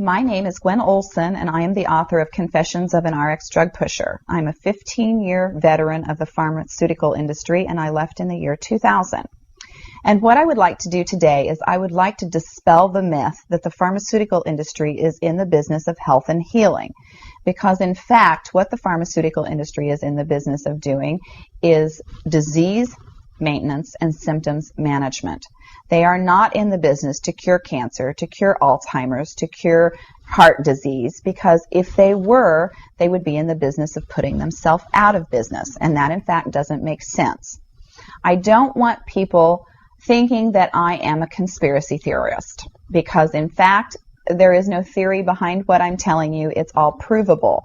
My name is Gwen Olsen, and I am the author of Confessions of an RX Drug Pusher. I'm a 15-year veteran of the pharmaceutical industry, and I left in the year 2000. And what I would like to do today is I would like to dispel the myth that the pharmaceutical industry is in the business of health and healing. Because in fact, what the pharmaceutical industry is in the business of doing is disease maintenance and symptoms management. They are not in the business to cure cancer, to cure Alzheimer's, to cure heart disease, because if they were, they would be in the business of putting themselves out of business, and that in fact doesn't make sense. I don't want people thinking that I am a conspiracy theorist, because in fact there is no theory behind what I'm telling you. It's all provable.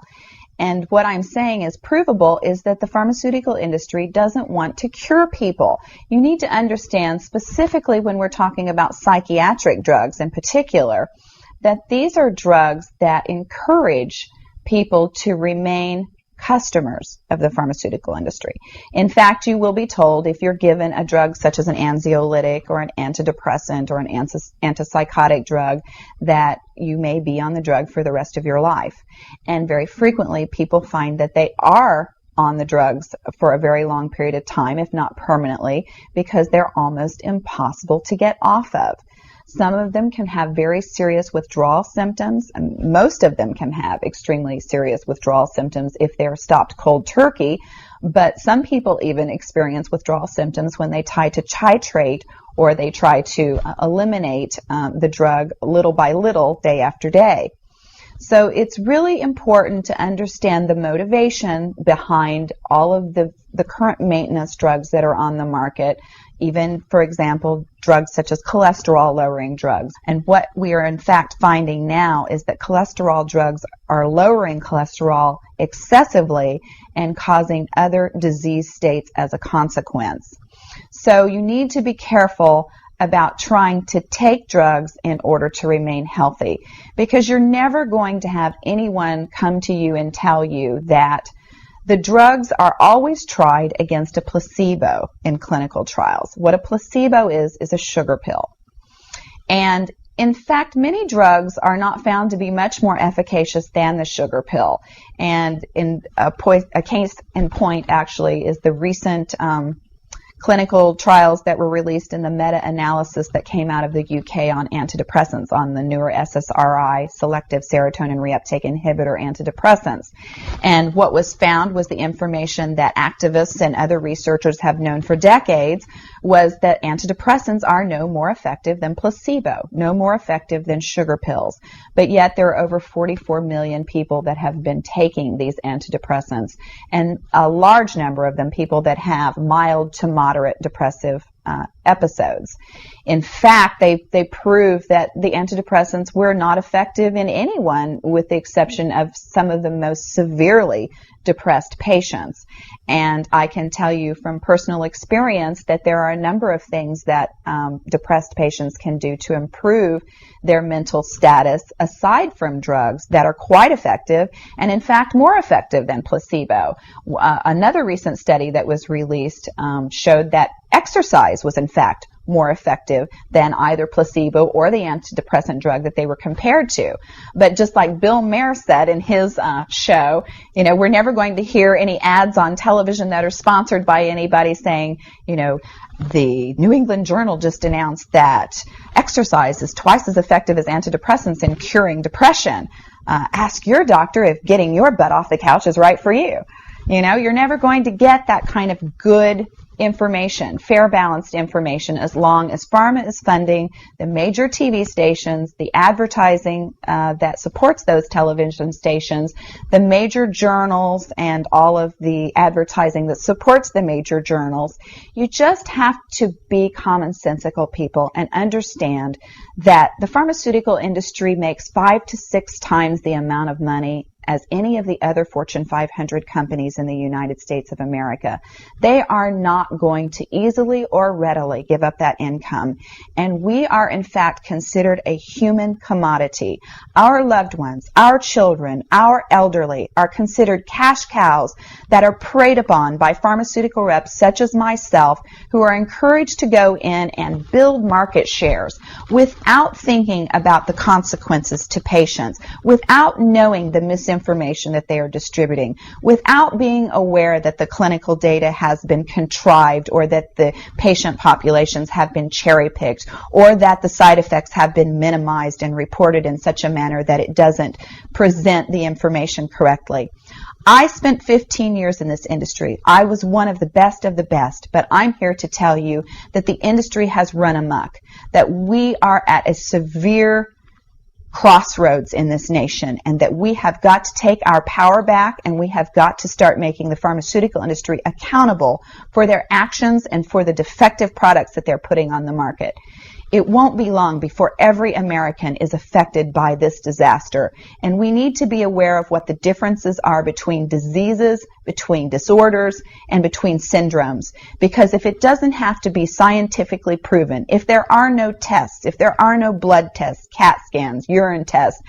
And what I'm saying is provable is that the pharmaceutical industry doesn't want to cure people. You need to understand, specifically when we're talking about psychiatric drugs in particular, that these are drugs that encourage people to remain customers of the pharmaceutical industry. In fact, you will be told if you're given a drug such as an anxiolytic or an antidepressant or an antipsychotic drug that you may be on the drug for the rest of your life. And very frequently people find that they are on the drugs for a very long period of time, if not permanently, because they're almost impossible to get off of. Some of them can have very serious withdrawal symptoms, and most of them can have extremely serious withdrawal symptoms if they're stopped cold turkey, but some people even experience withdrawal symptoms when they try to titrate or they try to eliminate the drug little by little, day after day. So it's really important to understand the motivation behind all of the current maintenance drugs that are on the market, even, for example, drugs such as cholesterol-lowering drugs. And what we are in fact finding now is that cholesterol drugs are lowering cholesterol excessively and causing other disease states as a consequence. So you need to be careful about trying to take drugs in order to remain healthy, because you're never going to have anyone come to you and tell you that the drugs are always tried against a placebo in clinical trials. What a placebo is a sugar pill. And in fact, many drugs are not found to be much more efficacious than the sugar pill. And in a case in point actually is the recent clinical trials that were released in the meta-analysis that came out of the UK on antidepressants, on the newer SSRI, selective serotonin reuptake inhibitor antidepressants. And what was found was the information that activists and other researchers have known for decades, was that antidepressants are no more effective than placebo, no more effective than sugar pills. But yet there are over 44 million people that have been taking these antidepressants, and a large number of them people that have mild to moderate depressive episodes. In fact, they prove that the antidepressants were not effective in anyone, with the exception of some of the most severely depressed patients. And I can tell you from personal experience that there are a number of things that depressed patients can do to improve their mental status aside from drugs that are quite effective, and in fact more effective than placebo. Another recent study that was released showed that exercise was in fact more effective than either placebo or the antidepressant drug that they were compared to. But just like Bill Maher said in his show, you know, we're never going to hear any ads on television that are sponsored by anybody saying, you know, the New England Journal just announced that exercise is twice as effective as antidepressants in curing depression. Ask your doctor if getting your butt off the couch is right for you. You know, you're never going to get that kind of good information, fair, balanced information, as long as pharma is funding the major TV stations, the advertising that supports those television stations, the major journals, and all of the advertising that supports the major journals. You just have to be commonsensical people and understand that the pharmaceutical industry makes 5 to 6 times the amount of money as any of the other Fortune 500 companies in the United States of America. They are not not going to easily or readily give up that income. And we are, in fact, considered a human commodity. Our loved ones, our children, our elderly are considered cash cows that are preyed upon by pharmaceutical reps such as myself, who are encouraged to go in and build market shares without thinking about the consequences to patients, without knowing the misinformation that they are distributing, without being aware that the clinical data has been contrived, or that the patient populations have been cherry-picked, or that the side effects have been minimized and reported in such a manner that it doesn't present the information correctly. I spent 15 years in this industry. I was one of the best, but I'm here to tell you that the industry has run amok, that we are at a severe crossroads in this nation, and that we have got to take our power back, and we have got to start making the pharmaceutical industry accountable for their actions and for the defective products that they're putting on the market. It won't be long before every American is affected by this disaster, and we need to be aware of what the differences are between diseases, between disorders, and between syndromes. Because if it doesn't have to be scientifically proven, if there are no tests, if there are no blood tests, CAT scans, urine tests,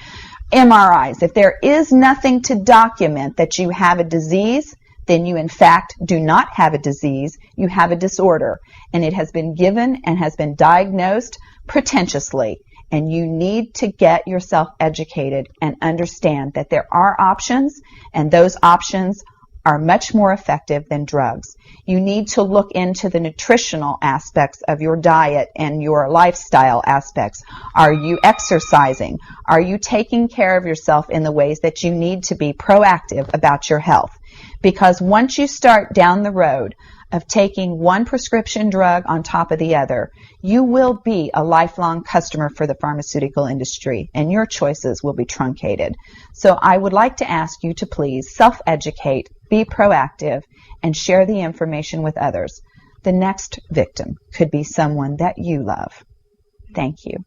MRIs, if there is nothing to document that you have a disease, then you in fact do not have a disease, you have a disorder. And it has been given and has been diagnosed pretentiously. And you need to get yourself educated and understand that there are options, and those options are much more effective than drugs. You need to look into the nutritional aspects of your diet and your lifestyle aspects. Are you exercising? Are you taking care of yourself in the ways that you need to be proactive about your health? Because once you start down the road of taking one prescription drug on top of the other, you will be a lifelong customer for the pharmaceutical industry, and your choices will be truncated. So I would like to ask you to please self-educate, be proactive, and share the information with others. The next victim could be someone that you love. Thank you.